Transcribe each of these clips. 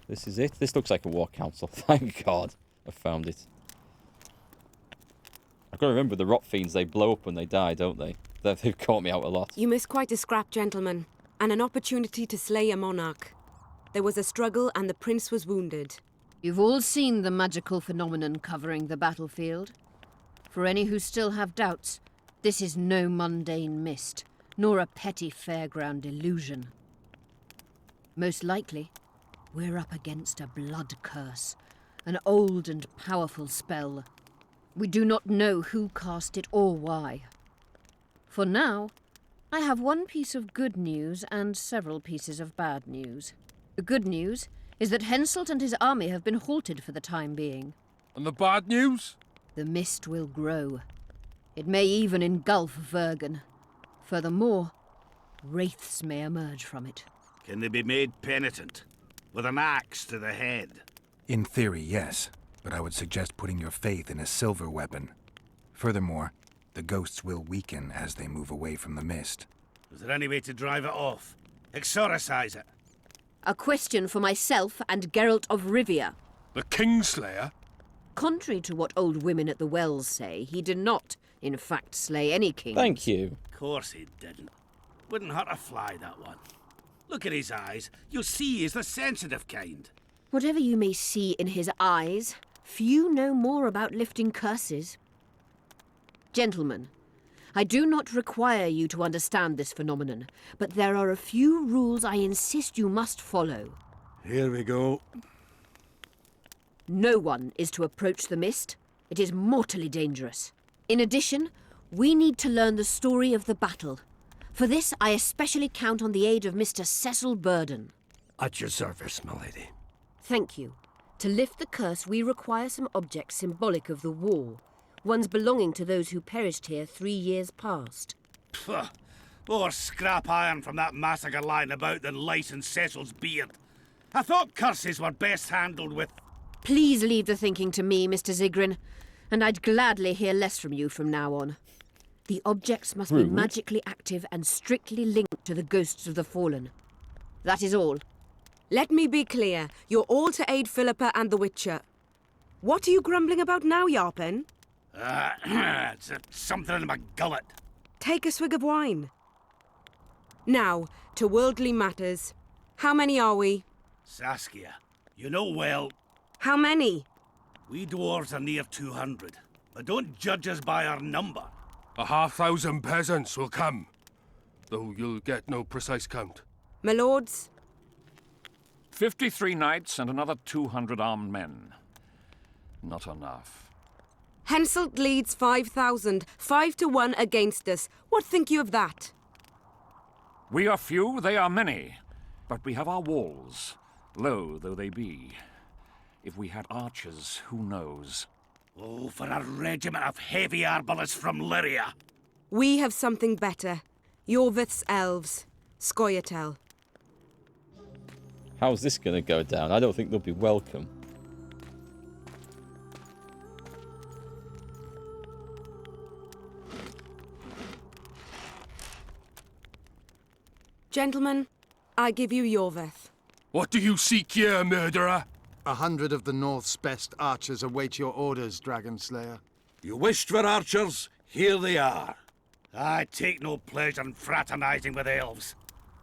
This is it. This looks like a war council. Thank God I found it. I've got to remember the rot fiends, they blow up when they die, don't they? They've caught me out a lot. You missed quite a scrap, gentlemen, and an opportunity to slay a monarch. There was a struggle and the prince was wounded. You've all seen the magical phenomenon covering the battlefield. For any who still have doubts, this is no mundane mist, nor a petty fairground illusion. Most likely, we're up against a blood curse, an old and powerful spell. We do not know who cast it or why. For now, I have one piece of good news and several pieces of bad news. The good news is that Henselt and his army have been halted for the time being. And the bad news? The mist will grow. It may even engulf Vergen. Furthermore, wraiths may emerge from it. Can they be made penitent? With an axe to the head? In theory, yes. But I would suggest putting your faith in a silver weapon. Furthermore, the ghosts will weaken as they move away from the mist. Is there any way to drive it off? Exorcise it? A question for myself and Geralt of Rivia. The Kingslayer? Contrary to what old women at the wells say, he did not, in fact, slay any king. Thank you. Of course he didn't. Wouldn't hurt a fly, that one. Look at his eyes. You'll see he's the sensitive kind. Whatever you may see in his eyes, few know more about lifting curses. Gentlemen, I do not require you to understand this phenomenon, but there are a few rules I insist you must follow. Here we go. No one is to approach the mist. It is mortally dangerous. In addition, we need to learn the story of the battle. For this, I especially count on the aid of Mr. Cecil Burden. At your service, milady. Thank you. To lift the curse, we require some objects symbolic of the war. Ones belonging to those who perished here 3 years past. Pfft. More scrap iron from that massacre lying about than lice in Cecil's beard. I thought curses were best handled with... Please leave the thinking to me, Mr. Zigrin, and I'd gladly hear less from you from now on. The objects must be magically active and strictly linked to the ghosts of the fallen. That is all. Let me be clear. You're all to aid Philippa and the Witcher. What are you grumbling about now, Yarpen? It's something in my gullet. Take a swig of wine. Now, to worldly matters. How many are we? Saskia, you know well... How many? We dwarves are near 200, but don't judge us by our number. 1,500 peasants will come, though you'll get no precise count. My lords? 53 knights and another 200 armed men. Not enough. Henselt leads 5,000, 5-1 against us. What think you of that? We are few, they are many, but we have our walls, low though they be. If we had archers, who knows? Oh, for a regiment of heavy arbalists from Lyria. We have something better. Yorvith's elves. Scoia'tael. How's this going to go down? I don't think they'll be welcome. Gentlemen, I give you Yorvith. What do you seek here, murderer? 100 of the North's best archers await your orders, Dragon Slayer. You wished for archers, here they are. I take no pleasure in fraternizing with elves,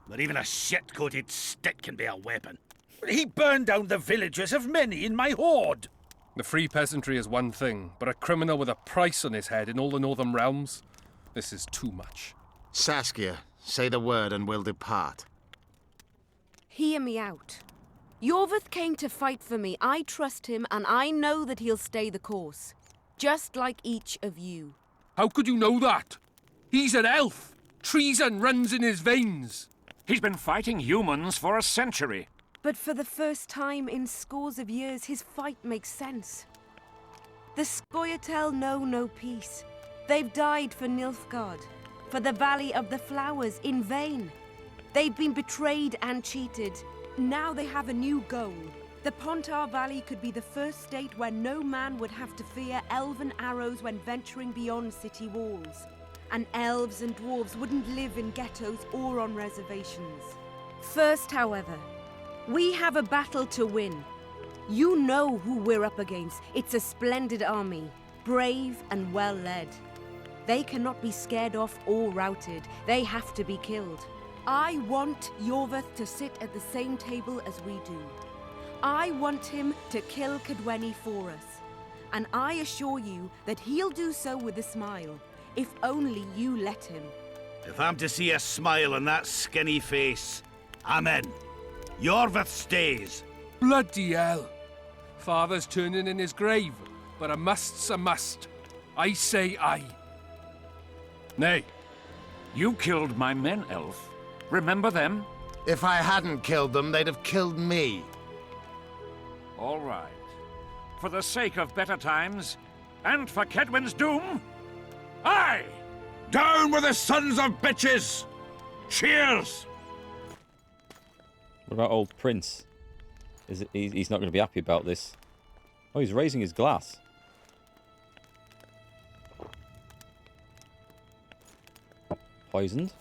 but even a shit-coated stick can be a weapon. He burned down the villages of many in my horde. The free peasantry is one thing, but a criminal with a price on his head in all the northern realms? This is too much. Saskia, say the word and we'll depart. Hear me out. Yorvith came to fight for me. I trust him, and I know that he'll stay the course. Just like each of you. How could you know that? He's an elf. Treason runs in his veins. He's been fighting humans for a century. But for the first time in scores of years, his fight makes sense. The Scoia'tael know no peace. They've died for Nilfgaard, for the Valley of the Flowers, in vain. They've been betrayed and cheated. Now they have a new goal. The Pontar Valley could be the first state where no man would have to fear elven arrows when venturing beyond city walls. And elves and dwarves wouldn't live in ghettos or on reservations. First, however, We have a battle to win. You know who we're up against. It's a splendid army, brave and well led. They cannot be scared off or routed. They have to be killed. I want Yorveth to sit at the same table as we do. I want him to kill Cadweni for us. And I assure you that he'll do so with a smile, if only you let him. If I'm to see a smile on that skinny face, I'm in. Yorveth stays. Bloody hell! Father's turning in his grave, but a must's a must. I say aye. Nay. You killed my men, Elf. Remember them? If I hadn't killed them, they'd have killed me. All right. For the sake of better times, and for Kedwen's doom, aye! Down with the sons of bitches! Cheers! What about old Prince? He's not going to be happy about this. Oh, he's raising his glass. Poisoned.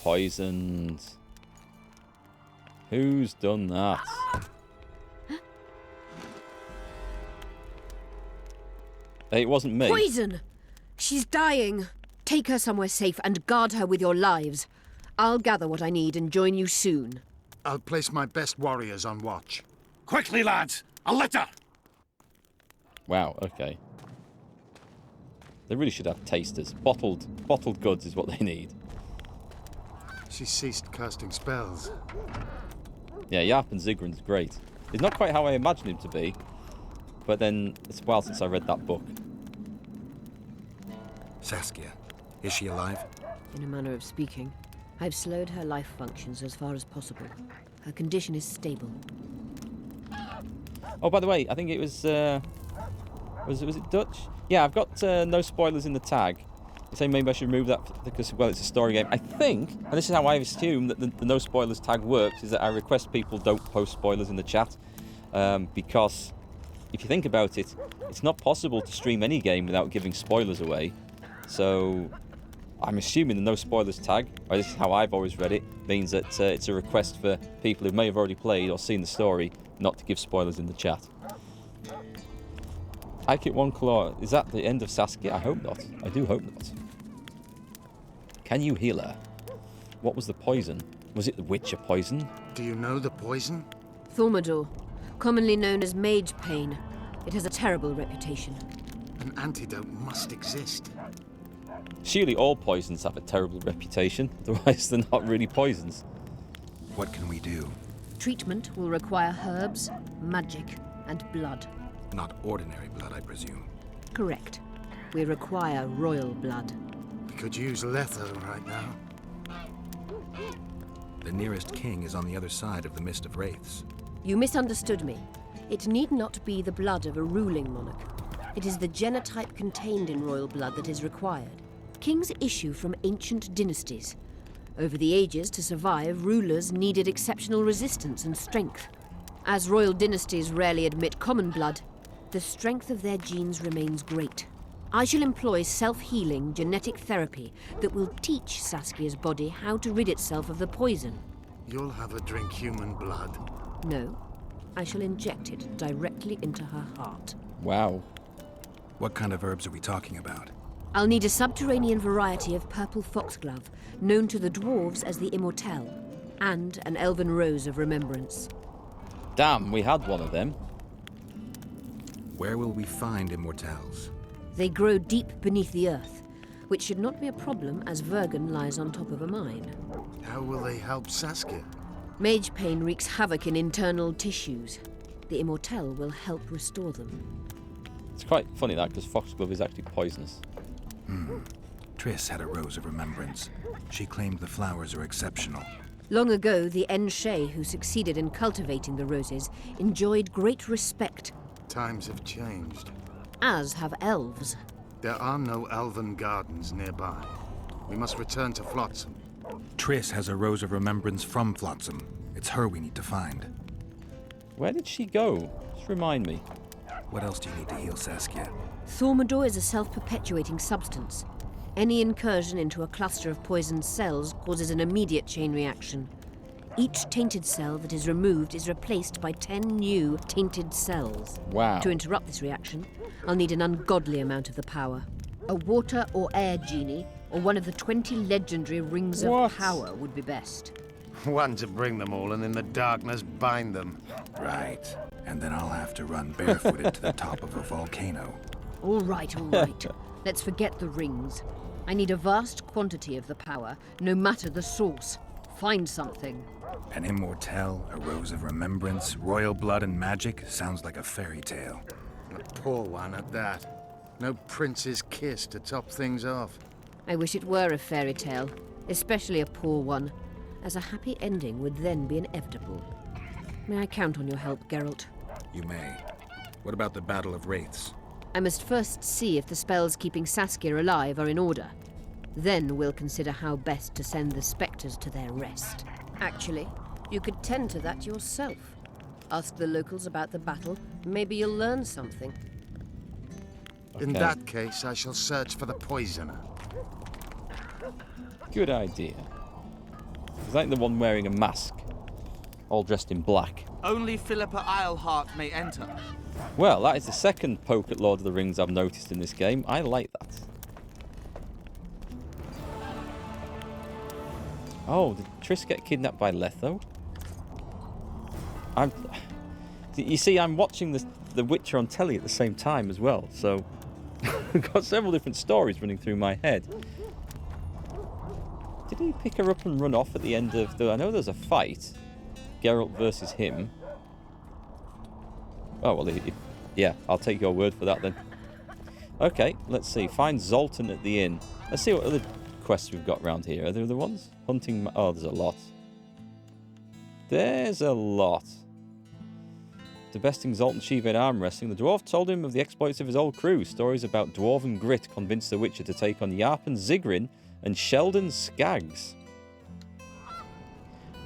Poisoned. Who's done that? Hey, it wasn't me. Poison! She's dying. Take her somewhere safe and guard her with your lives. I'll gather what I need and join you soon. I'll place my best warriors on watch. Quickly, lads! A litter! Wow, okay. They really should have tasters. Bottled goods is what they need. She ceased casting spells. Yeah, Yap and Zigrin's great. He's not quite how I imagined him to be, but then it's a while since I read that book. Saskia, is she alive? In a manner of speaking, I've slowed her life functions as far as possible. Her condition is stable. Oh, by the way, I think it was it Dutch? Yeah, I've got no spoilers in the tag. You're saying maybe I should remove that because, well, it's a story game. I think, and this is how I assume that the no spoilers tag works, is that I request people don't post spoilers in the chat. Because if you think about it, it's not possible to stream any game without giving spoilers away. So I'm assuming the no spoilers tag, or this is how I've always read it, means that it's a request for people who may have already played or seen the story not to give spoilers in the chat. I kick one claw. Is that the end of Saskia? I hope not. I do hope not. Can you heal her? What was the poison? Was it the Witcher poison? Do you know the poison? Thaumadur, commonly known as mage pain. It has a terrible reputation. An antidote must exist. Surely all poisons have a terrible reputation, otherwise they're not really poisons. What can we do? Treatment will require herbs, magic, and blood. Not ordinary blood, I presume. Correct. We require royal blood. We could use Letho right now. The nearest king is on the other side of the Mist of Wraiths. You misunderstood me. It need not be the blood of a ruling monarch. It is the genotype contained in royal blood that is required. Kings issue from ancient dynasties. Over the ages, to survive, rulers needed exceptional resistance and strength. As royal dynasties rarely admit common blood, the strength of their genes remains great. I shall employ self-healing genetic therapy that will teach Saskia's body how to rid itself of the poison. You'll have her drink human blood. No, I shall inject it directly into her heart. Wow. What kind of herbs are we talking about? I'll need a subterranean variety of purple foxglove, known to the dwarves as the Immortelle, and an elven rose of remembrance. Damn, we had one of them. Where will we find immortelles? They grow deep beneath the earth, which should not be a problem as Vergen lies on top of a mine. How will they help Saskia? Mage pain wreaks havoc in internal tissues. The Immortelle will help restore them. It's quite funny that, because foxglove is actually poisonous. Triss had a rose of remembrance. She claimed the flowers are exceptional. Long ago, the Enshe who succeeded in cultivating the roses enjoyed great respect, Times have changed. as have elves. There are no elven gardens nearby. We must return to Flotsam. Triss has a rose of remembrance from Flotsam. It's her we need to find. Where did she go? Just remind me. What else do you need to heal Saskia? Thaumadur is a self-perpetuating substance. Any incursion into a cluster of poisoned cells causes an immediate chain reaction. Each tainted cell that is removed is replaced by 10 new tainted cells. Wow. To interrupt this reaction, I'll need an ungodly amount of the power. A water or air genie, or one of the 20 legendary rings What? of power would be best. One to bring them all and in the darkness bind them. Right. And then I'll have to run barefooted to the top of a volcano. All right, all right. Let's forget the rings. I need a vast quantity of the power, no matter the source. Find something. An immortelle, a rose of remembrance, royal blood and magic sounds like a fairy tale. A poor one at that. No prince's kiss to top things off. I wish it were a fairy tale, especially a poor one, as a happy ending would then be inevitable. May I count on your help, Geralt? You may. What about the Battle of Wraiths? I must first see if the spells keeping Saskia alive are in order. Then we'll consider how best to send the spectres to their rest. Actually, you could tend to that yourself. Ask the locals about the battle. Maybe you'll learn something. In Okay. that case, I shall search for the poisoner. Good idea. Is that the one wearing a mask? All dressed in black. Only Philippa Eilhart may enter. Well, that is the second poke at Lord of the Rings I've noticed in this game. I like that. Oh, did Triss get kidnapped by Letho? You see, I'm watching The Witcher on telly at the same time as well, so I've got several different stories running through my head. Did he pick her up and run off at the end of the... I know there's a fight. Geralt versus him. Oh, well, yeah, I'll take your word for that then. Okay, let's see. Find Zoltan at the inn. Let's see what other quests we've got around here. Are there other ones? Hunting... Oh, there's a lot. There's a lot. To besting Zoltan chief in arm wrestling, the dwarf told him of the exploits of his old crew. Stories about dwarven grit convinced the Witcher to take on Yarp and Zigrin and Sheldon Skaggs.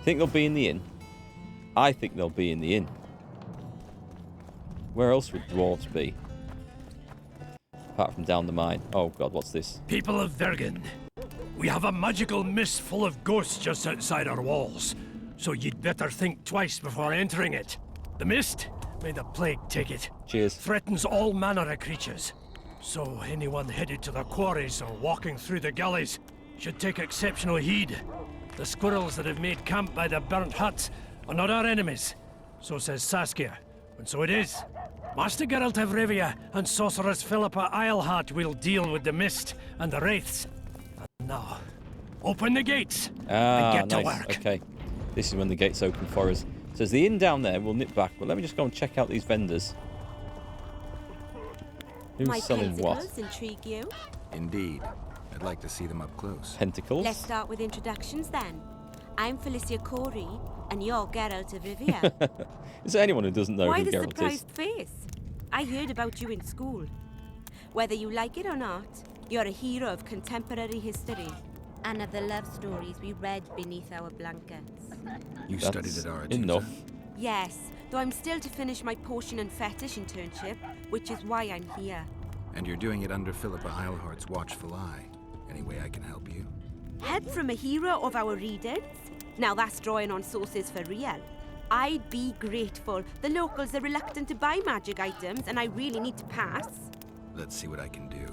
Think they'll be in the inn? I think they'll be in the inn. Where else would dwarves be? Apart from down the mine. Oh god, what's this? People of Vergen, we have a magical mist full of ghosts just outside our walls, so you'd better think twice before entering it. The mist, may the plague take it, Cheers. threatens all manner of creatures. So anyone headed to the quarries or walking through the gullies should take exceptional heed. The squirrels that have made camp by the burnt huts are not our enemies, so says Saskia, and so it is. Master Geralt of Rivia and Sorceress Philippa Eilhart will deal with the mist and the wraiths. And now, open the gates and get to work. Okay, this is when the gates open for us. So there's the inn down there. We'll nip back, but let me just go and check out these vendors. Who's My selling what? pentacles intrigue you? Indeed. I'd like to see them up close. Pentacles? Let's start with introductions then. I'm Felicia Corey, and you're Geralt of Rivia. Is there anyone who doesn't know Why who the Geralt is? surprised face? I heard about you in school. Whether you like it or not, you're a hero of contemporary history and of the love stories we read beneath our blankets. You That's studied at Arethusa? enough. Yes, though I'm still to finish my potion and fetish internship, which is why I'm here. And you're doing it under Philippa Eilhart's watchful eye. Any way I can help you? Help from a hero of our readers? Now that's drawing on sources for real. I'd be grateful. The locals are reluctant to buy magic items, and I really need to pass. Let's see what I can do.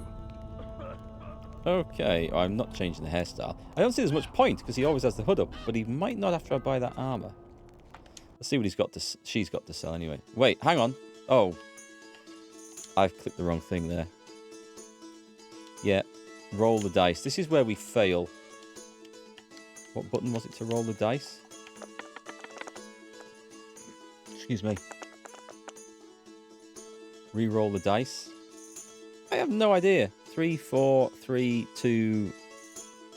Okay, I'm not changing the hairstyle. I don't see there's much point because he always has the hood up, but he might not after I buy that armor. Let's see what she's got to sell anyway. Wait, hang on. Oh, I've clicked the wrong thing there. Yeah, roll the dice. This is where we fail. What button was it to roll the dice? Excuse me. Re-roll the dice. I have no idea. 3, 4, 3, 2,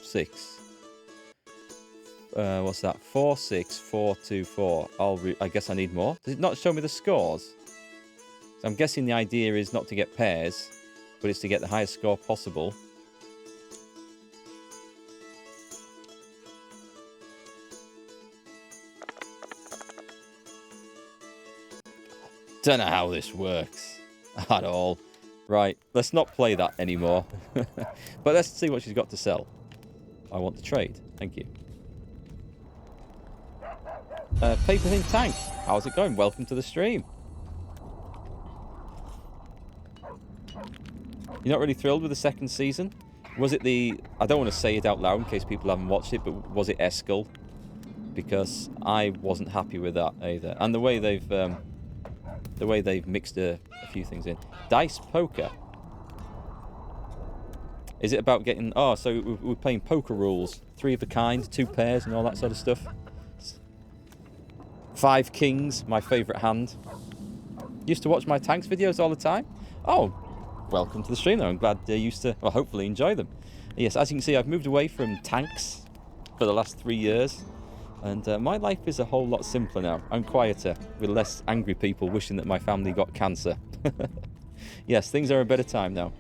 6. What's that? 4, 6, 4, 2, 4. I guess I need more. Does it not show me the scores? So I'm guessing the idea is not to get pairs, but it's to get the highest score possible. Don't know how this works at all. Right, let's not play that anymore. But let's see what she's got to sell. I want to trade. Thank you. Paper Thin Tank, how's it going? Welcome to the stream. You're not really thrilled with the second season? Was it the... I don't want to say it out loud in case people haven't watched it, but was it Eskel? Because I wasn't happy with that either. And the way they've mixed a few things in. Dice poker. Is it about getting... Oh, so we're playing poker rules. 3 of a kind, 2 pairs and all that sort of stuff. 5 kings, my favourite hand. Used to watch my tanks videos all the time. Oh, welcome to the stream though. I'm glad you used to, well, hopefully enjoy them. Yes, as you can see, I've moved away from tanks for the last 3 years. And my life is a whole lot simpler now. I'm quieter, with less angry people wishing that my family got cancer. Yes, things are a better time now.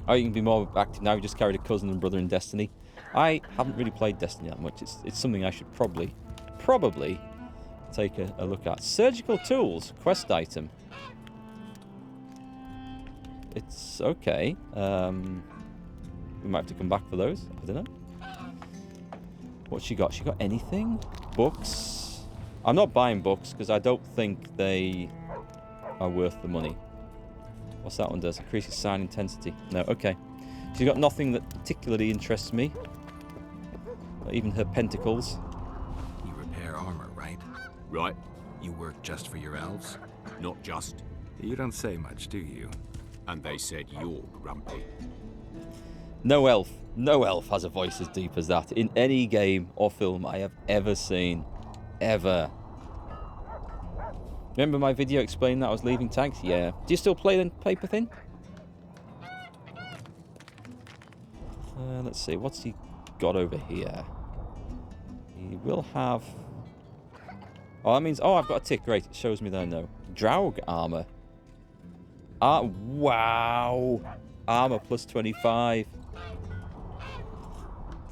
Oh, you can be more active now. You just carried a cousin and brother in Destiny. I haven't really played Destiny that much. It's something I should probably take a look at. Surgical tools, quest item. It's okay. We might have to come back for those. I don't know. What's she got? She got anything? Books? I'm not buying books because I don't think they are worth the money. What's that one does? Increases sign intensity. No, okay. She's got nothing that particularly interests me. Not even her pentacles. You repair armor, right? Right. You work just for your elves? Not just. You don't say much, do you? And they said you're grumpy. No elf has a voice as deep as that in any game or film I have ever seen. Ever. Remember my video explaining that I was leaving tanks? Yeah. Do you still play the Paper Thin? Let's see. What's he got over here? He will have... Oh, that means... Oh, I've got a tick. Great. It shows me there, no. Draug armor. Wow. Armor plus 25.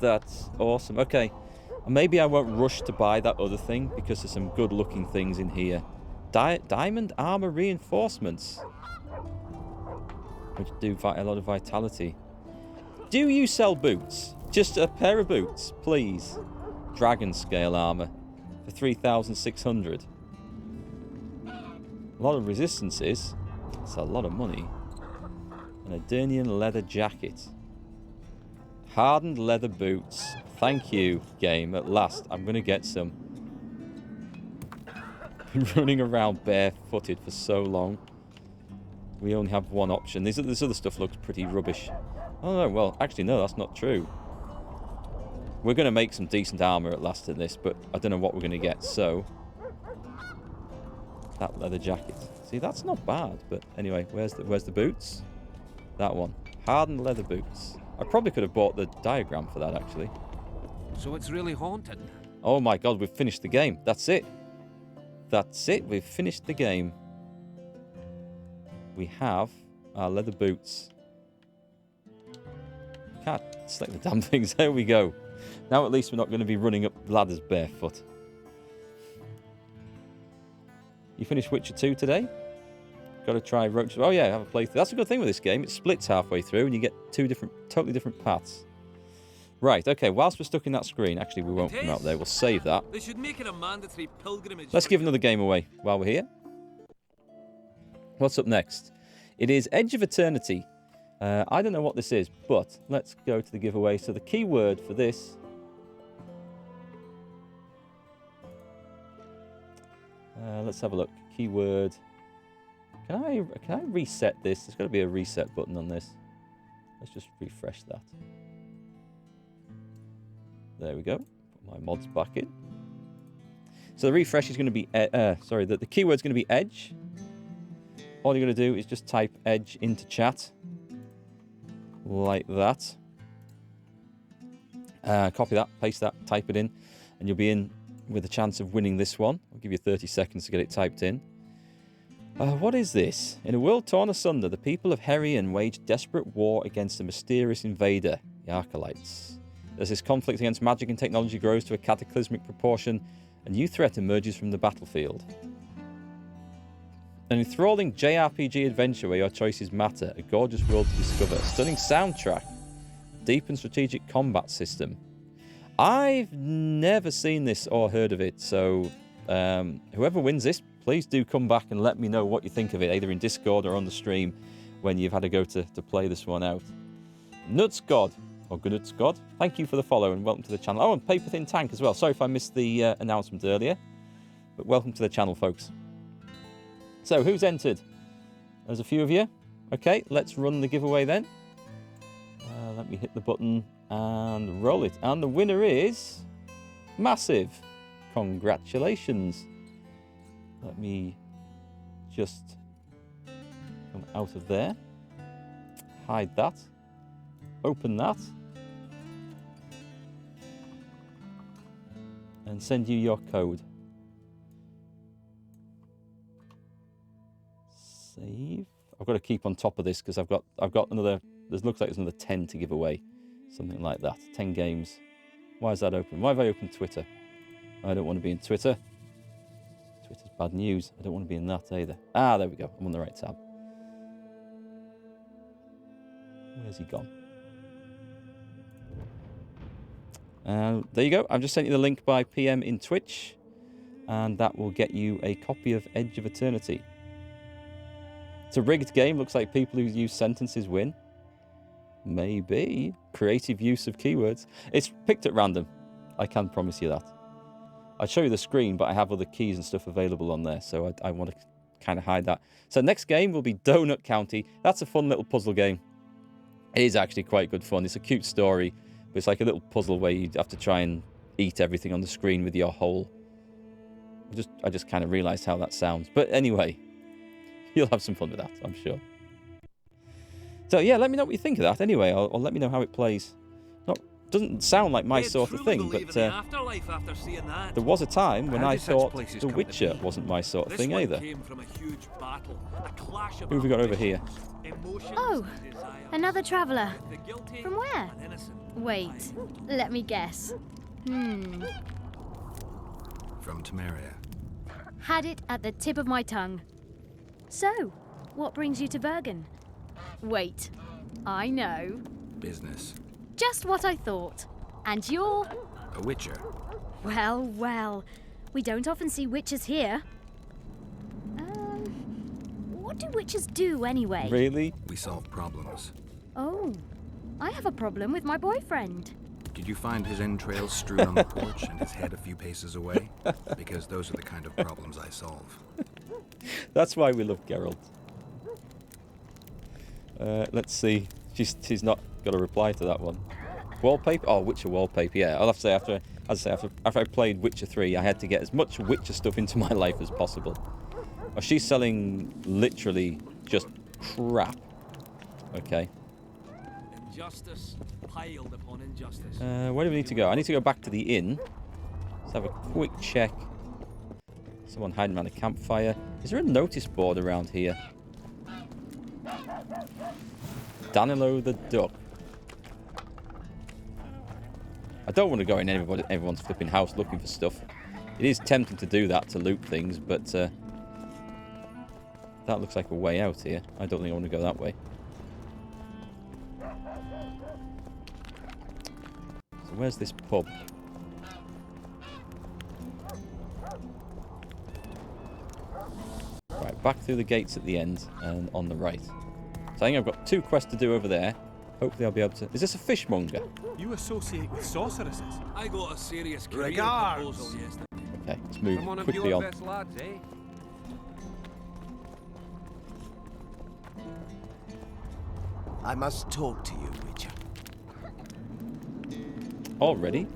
That's awesome. Okay. Maybe I won't rush to buy that other thing because there's some good-looking things in here. Diamond armor reinforcements, which do a lot of vitality. Do you sell boots? Just a pair of boots, please. Dragon scale armor for 3,600. A lot of resistances. That's a lot of money. An Edirnian leather jacket. Hardened leather boots. Thank you, game. At last, I'm going to get some. Running around barefooted for so long. We only have one option. This other stuff looks pretty rubbish. Oh no, well, actually no, that's not true. We're going to make some decent armor at last in this, but I don't know what we're going to get, so... That leather jacket. See, that's not bad, but anyway, where's the boots? That one. Hardened leather boots. I probably could have bought the diagram for that, actually. So it's really haunted. Oh my god, we've finished the game. That's it. That's it. We've finished the game. We have our leather boots. Can't select the damn things. There we go. Now at least we're not going to be running up ladders barefoot. You finished Witcher 2 today? Got to try Roach. Oh yeah, have a playthrough. That's a good thing with this game. It splits halfway through and you get 2 totally different paths. Right, okay, whilst we're stuck in that screen, actually we won't come out there, we'll save that. They should make it a mandatory pilgrimage. Let's give another game away while we're here. What's up next? It is Edge of Eternity. I don't know what this is, but let's go to the giveaway. So the keyword for this... let's have a look. Keyword... Can I reset this? There's got to be a reset button on this. Let's just refresh that. There we go. Put my mods back in. So the refresh is going to be... the keyword's going to be Edge. All you're going to do is just type Edge into chat. Like that. Copy that, paste that, type it in. And you'll be in with a chance of winning this one. I'll give you 30 seconds to get it typed in. What is this? In a world torn asunder, the people of Herion wage desperate war against a mysterious invader, the Archelites. As this conflict against magic and technology grows to a cataclysmic proportion, a new threat emerges from the battlefield. An enthralling JRPG adventure where your choices matter, a gorgeous world to discover, a stunning soundtrack, deep and strategic combat system. I've never seen this or heard of it, so whoever wins this, please do come back and let me know what you think of it, either in Discord or on the stream when you've had a go to play this one out. Nuts God, or Gnuts God, thank you for the follow and welcome to the channel. Oh, and Paper Thin Tank as well. Sorry if I missed the announcement earlier, but welcome to the channel, folks. So, who's entered? There's a few of you. Okay, let's run the giveaway then. Let me hit the button and roll it. And the winner is Massive. Congratulations. Let me just come out of there. Hide that. Open that. And send you your code. Save. I've got to keep on top of this because I've got another. Looks like there's another 10 to give away, something like that. 10 games. Why is that open? Why have I opened Twitter? I don't want to be in Twitter. Twitter's bad news. I don't want to be in that either. Ah, there we go. I'm on the right tab. Where's he gone? There you go. I've just sent you the link by PM in Twitch, and that will get you a copy of Edge of Eternity. It's a rigged game. Looks like people who use sentences win. Maybe. Creative use of keywords. It's picked at random. I can promise you that. I'll show you the screen, but I have other keys and stuff available on there, so I want to kind of hide that. So next game will be Donut County. That's a fun little puzzle game. It is actually quite good fun. It's a cute story, but it's like a little puzzle where you have to try and eat everything on the screen with your hole. I just kind of realised how that sounds. But anyway, you'll have some fun with that, I'm sure. So yeah, let me know what you think of that anyway, or let me know how it plays. Doesn't sound like my sort of thing, but there was a time when I thought The Witcher wasn't my sort of thing either. Who have we got over here? Oh, another traveller. From where? Wait, let me guess. From Temeria. Had it at the tip of my tongue. So, what brings you to Bergen? Wait, I know. Business. Just what I thought. And you're... A witcher. Well, well. We don't often see witches here. What do witches do anyway? Really? We solve problems. Oh, I have a problem with my boyfriend. Did you find his entrails strewn on the porch and his head a few paces away? Because those are the kind of problems I solve. That's why we love Geralt. Let's see. She's not got a reply to that one. Wallpaper? Oh, Witcher wallpaper. Yeah, I'll have to say after I played Witcher 3, I had to get as much Witcher stuff into my life as possible. Oh, she's selling literally just crap. Okay. Injustice piled upon injustice. Where do we need to go? I need to go back to the inn. Let's have a quick check. Someone hiding around a campfire. Is there a notice board around here? Danilo the Duck. I don't want to go in everyone's flipping house looking for stuff. It is tempting to do that, to loot things, but that looks like a way out here. I don't think I want to go that way. So where's this pub? Right, back through the gates at the end and on the right. So I think I've got 2 quests to do over there. Hopefully I'll be able to... Is this a fishmonger? You associate with sorceresses? I got a serious career proposal yesterday. Okay, let's move quickly on. Lads, eh? I must talk to you, Witcher. Already?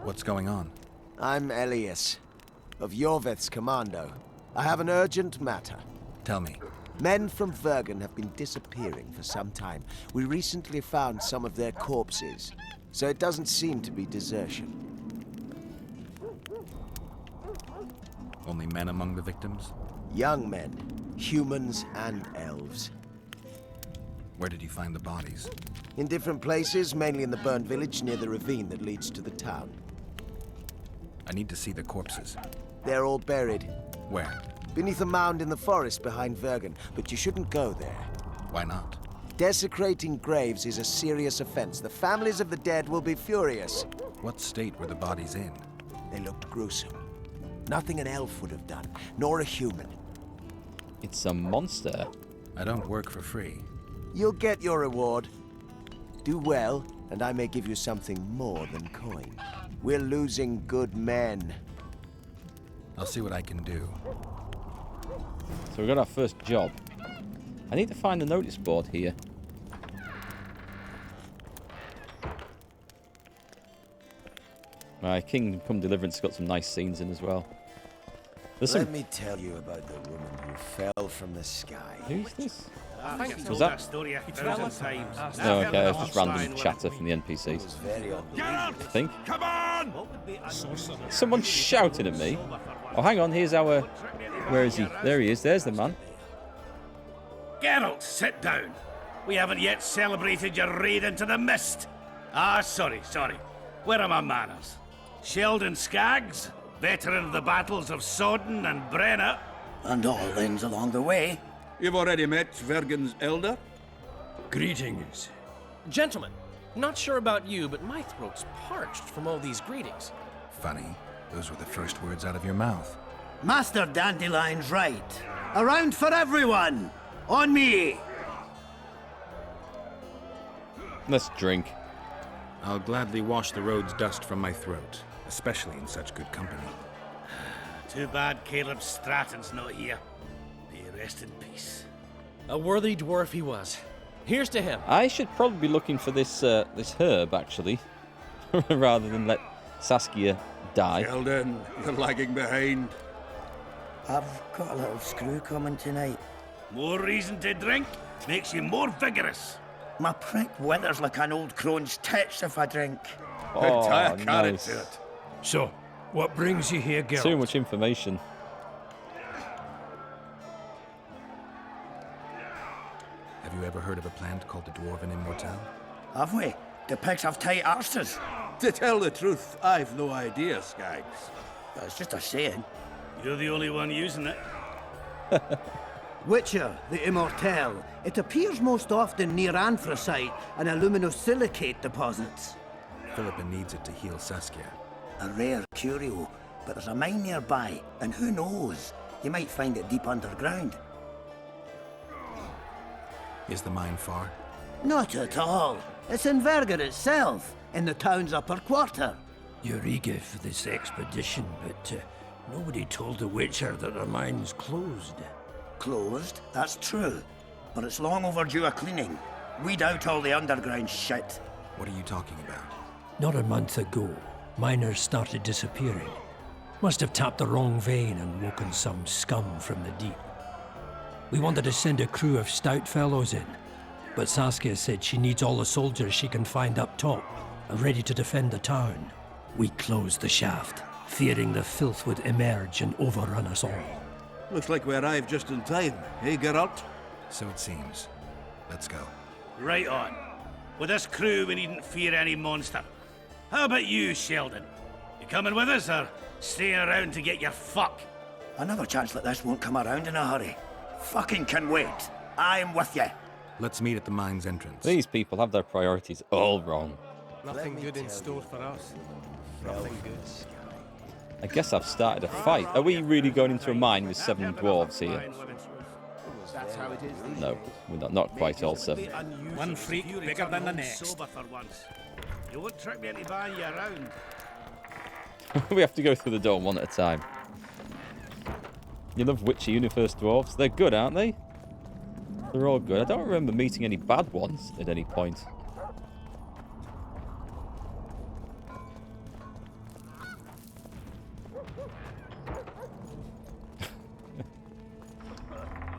What's going on? I'm Elias, of Yorveth's commando. I have an urgent matter. Tell me. Men from Bergen have been disappearing for some time. We recently found some of their corpses, so it doesn't seem to be desertion. Only men among the victims? Young men, humans and elves. Where did you find the bodies? In different places, mainly in the burned village near the ravine that leads to the town. I need to see the corpses. They're all buried. Where? Beneath a mound in the forest behind Bergen, but you shouldn't go there. Why not? Desecrating graves is a serious offense. The families of the dead will be furious. What state were the bodies in? They looked gruesome. Nothing an elf would have done, nor a human. It's a monster. I don't work for free. You'll get your reward. Do well, and I may give you something more than coin. We're losing good men. I'll see what I can do. So we got our first job. I need to find the notice board here. Kingdom Come Deliverance got some nice scenes in as well. Let me tell you about the woman who fell from the sky. Who's this? Was that? Story 1,000 times. Oh, okay, that's just random chatter from the NPCs. I think. Come on! Someone's shouting at me. Oh, hang on, here's our... Where is he? There he is, there's the man. Geralt, sit down. We haven't yet celebrated your raid into the mist. Sorry. Where are my manners? Sheldon Skaggs, veteran of the battles of Sodden and Brenna. And all lands along the way. You've already met Vergen's elder? Greetings. Gentlemen, not sure about you, but my throat's parched from all these greetings. Funny. Those were the first words out of your mouth. Master Dandelion's right. Around for everyone. On me. Let's drink. I'll gladly wash the road's dust from my throat, especially in such good company. Too bad Caleb Stratton's not here. May he rest in peace. A worthy dwarf he was. Here's to him. I should probably be looking for this this herb, actually, rather than let Saskia die. Sheldon, you're lagging behind. I've got a little screw coming tonight. More reason to drink makes you more vigorous. My prick withers like an old crone's tits if I drink. Oh, Tie a carrot nice. to it. So, what brings you here, Geralt? Too much information. Have you ever heard of a plant called the Dwarven Immortelle? Have we? The pigs have tight arses. To tell the truth, I've no idea, Skaggs. It's just a saying. You're the only one using it. Witcher, the Immortelle. It appears most often near anthracite and aluminosilicate deposits. Philippa needs it to heal Saskia. A rare curio, but there's a mine nearby, and who knows? You might find it deep underground. Is the mine far? Not at all. It's in Verger itself, in the town's upper quarter. You're eager for this expedition, but nobody told the Witcher that the mine's closed. Closed, that's true. But it's long overdue a cleaning. Weed out all the underground shit. What are you talking about? Not a month ago, miners started disappearing. Must have tapped the wrong vein and woken some scum from the deep. We wanted to send a crew of stout fellows in, but Saskia said she needs all the soldiers she can find up top, ready to defend the town. We closed the shaft, fearing the filth would emerge and overrun us all. Looks like we arrived just in time, eh, Geralt? So it seems. Let's go. Right on. With this crew, we needn't fear any monster. How about you, Sheldon? You coming with us, or staying around to get your fuck? Another chance like this won't come around in a hurry. Fucking can wait. I'm with you. Let's meet at the mine's entrance. These people have their priorities all wrong. Nothing good in store for us. Nothing good. I guess I've started a fight. Are we really going into a mine with 7 dwarves here? No, we're not quite all 7. One freak bigger than the next. Sober for once. You won't trick me into buying you around. We have to go through the door one at a time. You love Witcher Universe dwarves? They're good, aren't they? They're all good. I don't remember meeting any bad ones at any point.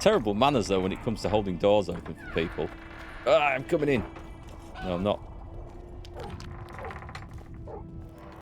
Terrible manners, though, when it comes to holding doors open for people. Ah, I'm coming in. No, I'm not.